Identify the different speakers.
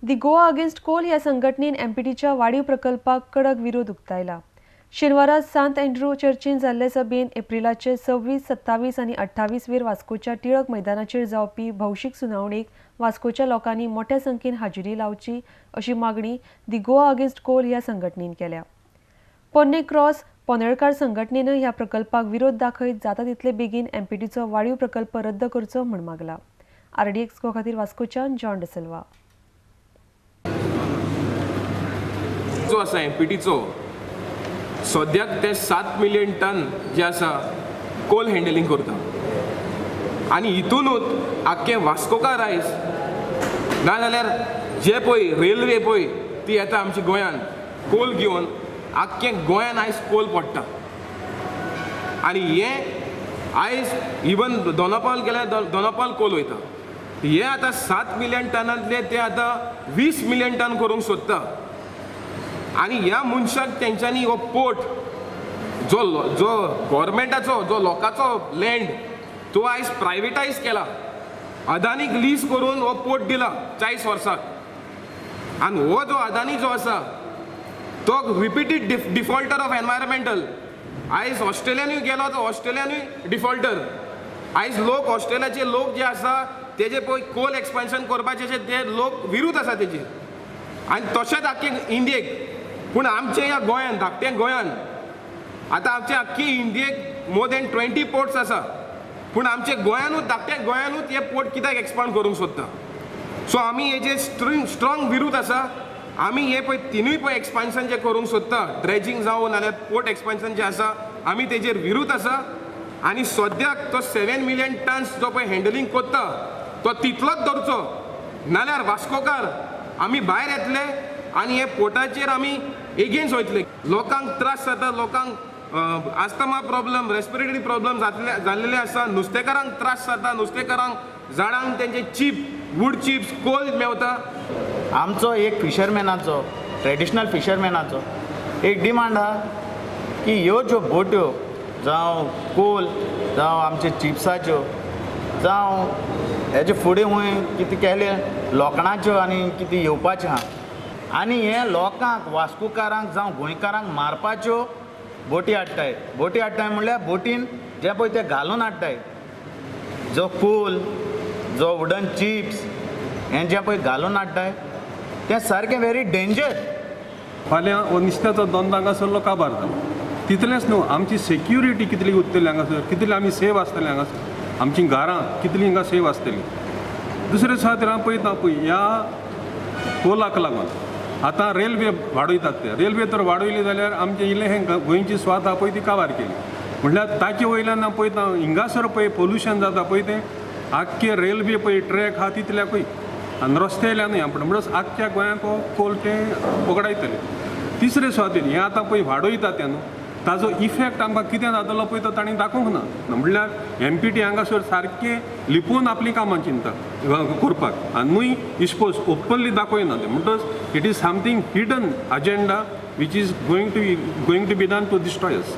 Speaker 1: दी Goa against Coal ह्या संघटनेन एमपीटीच्या वाडीव प्रकल्पाक कडक विरोध उक्तायला। शेनवारा सांत अँड्रू चर्चीन जाल्ले सभेन एप्रिलाचे 26, 27 आनी 28 वेर वास्कोच्या टिळक मैदानाचेर जावपी भौशीक सुनावणेक वास्कोच्या लोकांनी मोठ्या संख्येन हाजिरी लावची अशी मागणी दी गोवा अगेन्स्ट कोल ह्या संघटनेन केल्या। पोन्ने क्रॉस पोनेळकार संघटनेन ह्या प्रकल्पाक विरोध दाखयत जाता तितले बेगीन एमपीटीचो वाडीव प्रकल्प रद्द करचो म्हण मागला। RDX खातीर वास्कोच्यान जॉन डिसिल्वा।
Speaker 2: जो आसा एमपीटीचो सद्याक ते 7 मिलियन टन जे आसा कोल हँडलिंग करता आनी हितूनूच आख्खे वास्कोकार आयज नाजाल्यार जे पळय रेल्वे पळय ती येता आमच्या गोंयान कोल घेवन आख्खे गोंयान आयज कोल पडटा आनी हे आयज इवन दोनापावल गेल्यार दोनापावल कोल वयता हे आतां 7 मिलियन टनांतले ते आतां 20 मिलियन टन करूंक सोदता आनी ह्या मनशाक तेंच्यांनी हो पोर्ट जो गव्हर्मेंटाचो जो लोकांचो लँड तो आयज प्रायवेटायज केला अदानीक लीज करून हो पोर्ट दिला 40 वर्साक आनी हो जो अदानी जो आसा तो रिपिटेड डिफॉल्टर ऑफ एनवायरमेंटल आयज ऑस्ट्रेलियानूय गेलो तो ऑस्ट्रेलियानूय डिफॉल्टर आयज लोक ऑस्ट्रेलियाचे लोक जे आसा तेजे पळय कोल एक्सपेन्शन करपाचे ते लोक विरुद्ध आसा तेजे आनी तशेंच आख्खे इंडियेक पूण आमच्या ह्या गोंयान धाकट्या गोंयान आतां आमच्या आख्खी इंडियेक मोर दॅन 20 पोर्ट्स आसा पूण आमच्या गोंयानूच धाकट्या गोंयानूच हे पोर्ट कित्याक एक्सपांड करूंक सोदता सो आमी हेजे स्ट्रॉंग विरुद्ध आसा आमी हे पळय तिनूय पळय एक्सपान्शन जे करूंक सोदता ड्रेजिंग जावं नाल्यार पोर्ट एक्सपान्शन जे आसा आमी तेजेर विरुद्ध आसा आनी सद्याक तो 7 मिलियन टन्स जो पळय हँडलिंग करता तो तितलोच धरचो नाल्यार वास्कोकार आमी भायर येतले आनी हे पोर्टाचेर आमी एगेन्स्ट वयतले लोकांक त्रास जाता लोकांक आस्थमा प्रॉब्लम रेस्पिरेटरी प्रॉब्लम जाल्लेले आसा नुस्तेकारांक त्रास जाता नुस्तेकारांक झाडांक तेंचे चीप वूड चिप्स कोल मेवता
Speaker 3: आमचो एक फिशरमॅनाचो ट्रेडिशनल फिशरमॅनाचो एक डिमांड आहा की ह्यो ज्यो बोट्यो जावं कोल जावं आमचे चिप्साच्यो जावं हेजे फुडें हूंय कितें केलें लोकणाच्यो आनी कितें येवपाचें आहा आनी हे लोकांक वास्कोकारांक जावं गोंयकारांक मारपाच्यो बोटी हाडटाय म्हणल्यार बोटीन जे पळय ते घालून हाडटाय जो कोल जो वुडन चिप्स हें जें पळय घालून हाडटाय तें सारकें व्हेरी डेंजर
Speaker 4: फाल्यां हो नुस्त्याचो धंदो हांगासरलो काबार जालो तितलेंच न्हू आमची सेक्युरिटी कितली उरतली हांगासर कितली आमी सेफ आसतले हांगासर आमची घरां कितली हिंगा सेफ आसतली दुसरे खातीर हांव पळयता पळय ह्या कोलाक लागून आतां रेल्वे वाडयतात ते रेल्वे तर वाडयली जाल्यार आमचें इल्लें हें गोंयची स्वात आहा पळय ती काबार केली म्हटल्यार ताचे वयल्यान हांव पळयता हिंगासर पळय पोल्युशन जाता पळय तें आख्खे रेल्वे पळय ट्रॅक आहा तितल्या पळय आनी रस्ते येयल्यानूय म्हणटच आख्ख्या गोंयाक कोल तें वगडायतले तिसरे सुवातेर हें आतां पळय वाडयता तें न्हू ताजो इफेक्ट आमकां कितें जातलो पळय तो ताणें दाखोवंक ना म्हणल्यार एमपीटी हांगासर सारकें लिपोवन आपलीं कामां चिंता करपाक आनीय इस्पोज ओपनली दाखयना तें म्हणटच it is something hidden agenda which is going to be done to destroy us